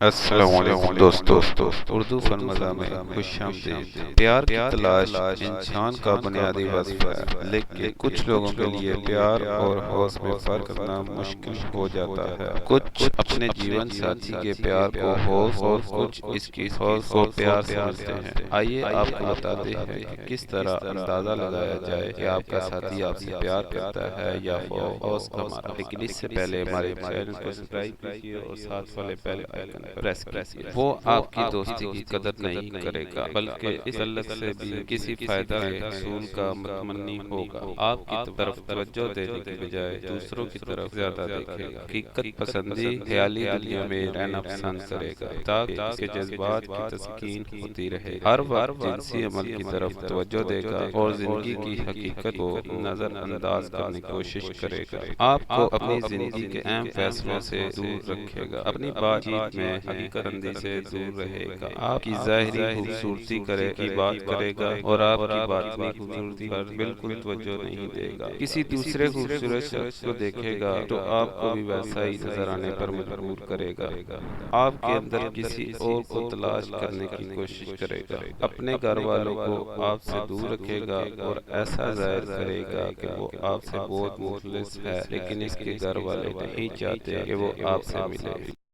السلام علیکم دوستو، اردو فن مزاح میں خوش آمدید۔ پیار کی تلاش انسان کا بنیادی وظیفہ ہے، لیکن کچھ لوگوں کے لیے پیار اور ہوس میں فرق کرنا مشکل ہو جاتا ہے۔ کچھ اپنے جیون ساتھی کے پیار کو ہوس اور کچھ اس کی ہوس کو پیار سمجھتے ہیں۔ آئیے آپ کو بتاتے ہیں کہ کس طرح اندازہ لگایا جائے کہ آپ کا ساتھی آپ سے پیار کرتا ہے یا ہوس ہمارا۔ لیکن اس سے پہلے ہمارے چینل کو سبسکرائب کیجیے اور ساتھ والے بیل آئیکن پریس کیجیے۔ وہ آپ کی دوستی کی قدر نہیں کرے گا، بلکہ اس تعلق سے بھی کسی فائدہ کے حصول کا متمنی ہوگا۔ آپ کی طرف توجہ دینے کی بجائے دوسروں کی طرف زیادہ دیکھے گا۔ حقیقت پسندی خیالی دنیا میں رہنا پسند کرے گا تاکہ اس کے جذبات کی تسکین ہوتی رہے۔ ہر وقت جنسی عمل کی طرف توجہ دے گا اور زندگی کی حقیقت کو نظر انداز کرنے کی کوشش کرے گا۔ آپ کو اپنی زندگی کے اہم فیصلوں سے دور رکھے گا، اپنی بات چیت میں حقیقت اندی سے دور رہے گا، آپ کی ظاہری خوبصورتی کی بات کرے گا اور آپ کی باطنی خوبصورتی پر بالکل توجہ نہیں دے گا۔ کسی دوسرے خوبصورت شخص کو دیکھے گا تو آپ کو بھی ویسا ہی نظر آنے پر مجبور کرے گا۔ آپ کے اندر کسی اور کو تلاش کرنے کی کوشش کرے گا، اپنے گھر والوں کو آپ سے دور رکھے گا اور ایسا ظاہر کرے گا کہ وہ آپ سے بہت مخلص ہے، لیکن اس کے گھر والے نہیں چاہتے کہ وہ آپ سے ملے۔